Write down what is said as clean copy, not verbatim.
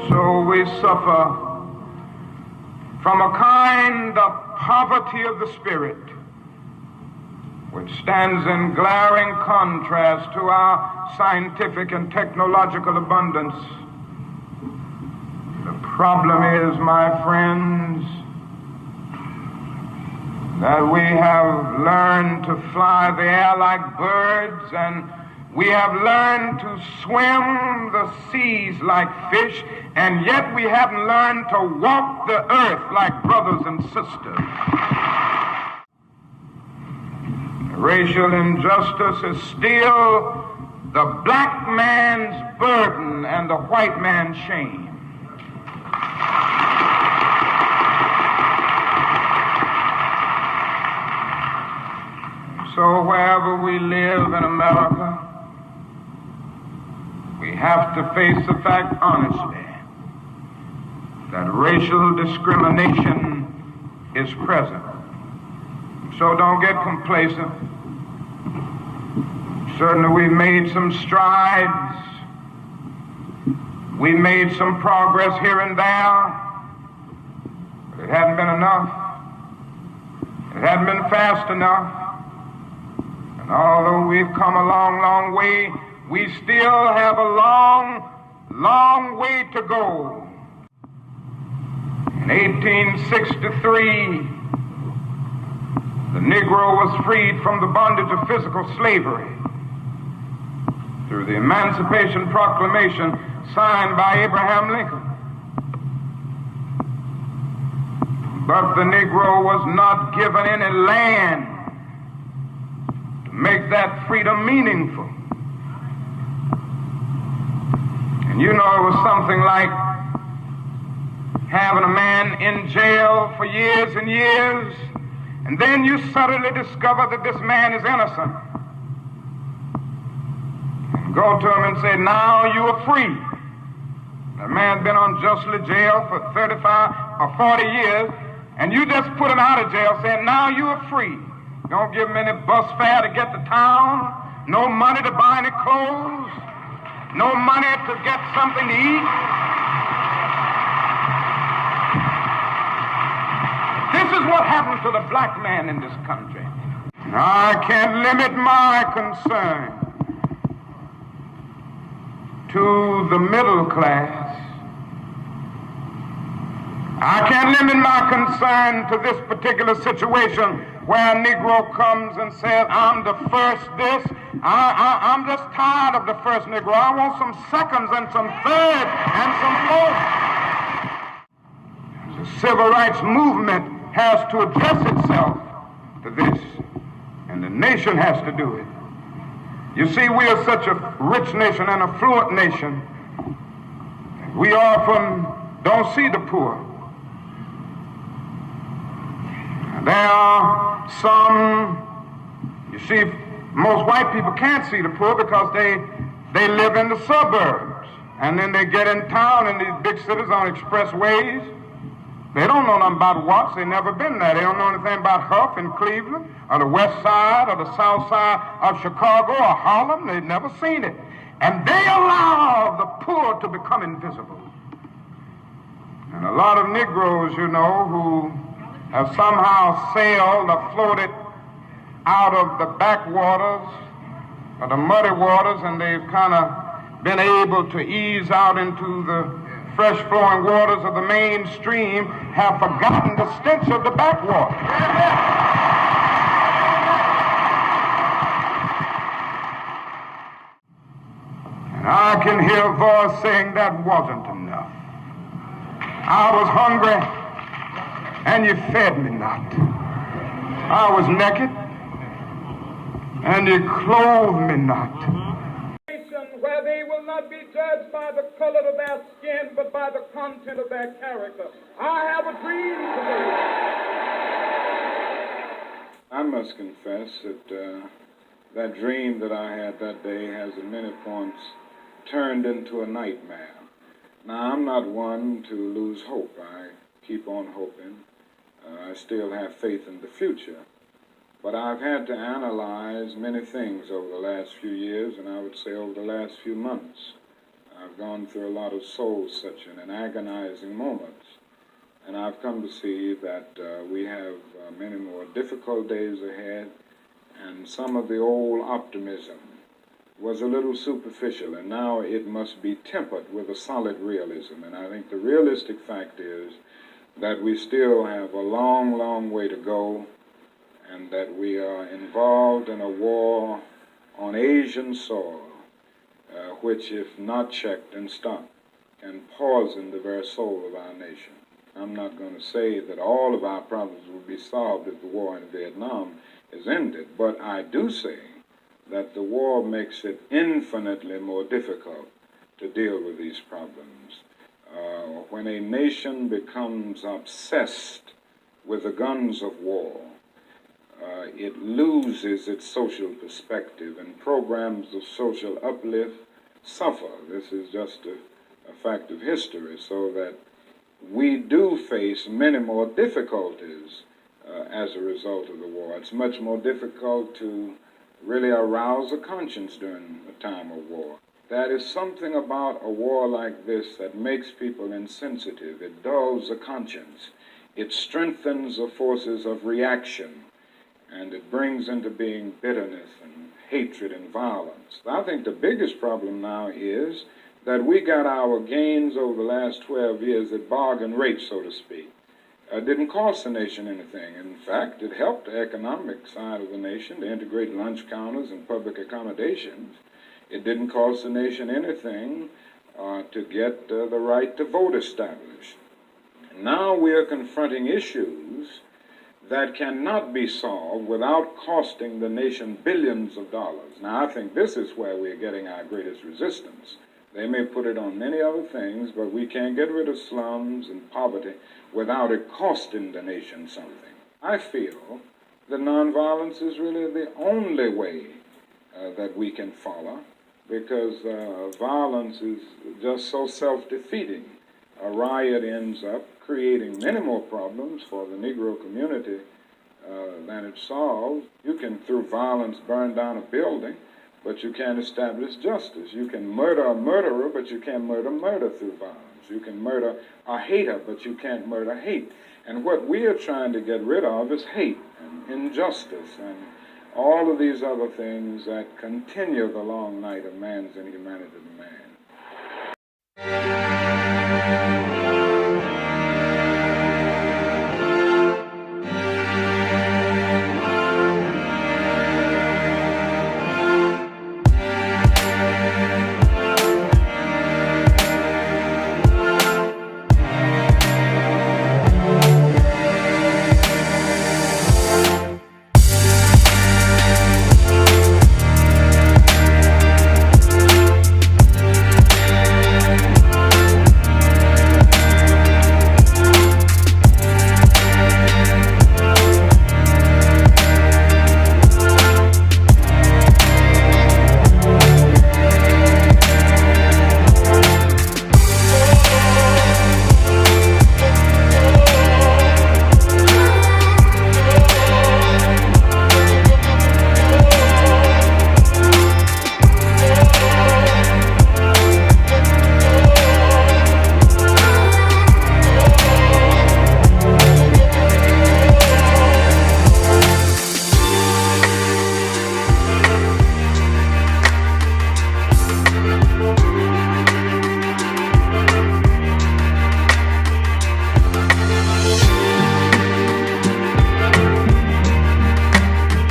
So we suffer from a kind of poverty of the spirit, which stands in glaring contrast to our scientific and technological abundance. The problem is, my friends, that we have learned to fly the air like birds, and we have learned to swim the seas like fish, and yet we haven't learned to walk the earth like brothers and sisters. Racial injustice is still the black man's burden and the white man's shame. So wherever we live in America, we have to face the fact honestly that racial discrimination is present. So don't get complacent. Certainly we've made some strides. We've made some progress here and there, but it hasn't been enough. It hasn't been fast enough. And although we've come a long, long way, we still have a long, long way to go. In 1863, the Negro was freed from the bondage of physical slavery through the Emancipation Proclamation signed by Abraham Lincoln. But the Negro was not given any land to make that freedom meaningful. And you know, it was something like having a man in jail for years and years, and then you suddenly discover that this man is innocent. And go to him and say, now you are free. The man's been unjustly jailed for 35 or 40 years, and you just put him out of jail saying, now you are free. You don't give him any bus fare to get to town, no money to buy any clothes, no money to get something to eat. This is what happened to the black man in this country. I can't limit my concern to the middle class. I can't limit my concern to this particular situation where a Negro comes and says, I'm the first this. I'm just tired of the first Negro. I want some seconds and some thirds and some fourths. The civil rights movement has to address itself to this, and the nation has to do it. You see, we are such a rich nation and affluent nation. We often don't see the poor. There are some, you see, most white people can't see the poor because they live in the suburbs. And then they get in town in these big cities on expressways. They don't know nothing about Watts. They've never been there. They don't know anything about Huff in Cleveland or the west side or the south side of Chicago or Harlem. They've never seen it. And they allow the poor to become invisible. And a lot of Negroes, you know, who have somehow sailed or floated out of the backwaters or the muddy waters, and they've kind of been able to ease out into the fresh-flowing waters of the mainstream, have forgotten the stench of the backwater. And I can hear a voice saying that wasn't enough. I was hungry, and you fed me not. I was naked, and you clothed me not. Where they will not be judged by the color of their skin, but by the content of their character. I have a dream today. I must confess that that dream that I had that day has at many points turned into a nightmare. Now, I'm not one to lose hope. I keep on hoping. I still have faith in the future. But I've had to analyze many things over the last few years, and I would say over the last few months. I've gone through a lot of soul-searching and agonizing moments, and I've come to see that we have many more difficult days ahead, and some of the old optimism was a little superficial, and now it must be tempered with a solid realism. And I think the realistic fact is that we still have a long, long way to go, and that we are involved in a war on Asian soil, which, if not checked and stopped, can poison the very soul of our nation. I'm not going to say that all of our problems will be solved if the war in Vietnam is ended, but I do say that the war makes it infinitely more difficult to deal with these problems. When a nation becomes obsessed with the guns of war, it loses its social perspective, and programs of social uplift suffer. This is just a fact of history, so that we do face many more difficulties as a result of the war. It's much more difficult to really arouse a conscience during a time of war. That is something about a war like this that makes people insensitive. It dulls the conscience. It strengthens the forces of reaction, and it brings into being bitterness and hatred and violence. I think the biggest problem now is that we got our gains over the last 12 years at bargain rate, so to speak. It didn't cost the nation anything. In fact, it helped the economic side of the nation to integrate lunch counters and public accommodations. It didn't cost the nation anything to get the right to vote established. Now we are confronting issues that cannot be solved without costing the nation billions of dollars. Now, I think this is where we're getting our greatest resistance. They may put it on many other things, but we can't get rid of slums and poverty without it costing the nation something. I feel that nonviolence is really the only way that we can follow, because violence is just so self-defeating. A riot ends up creating many more problems for the Negro community than it solves. You can, through violence, burn down a building, but you can't establish justice. You can murder a murderer, but you can't murder murder through violence. You can murder a hater, but you can't murder hate. And what we are trying to get rid of is hate and injustice and all of these other things that continue the long night of man's inhumanity to man.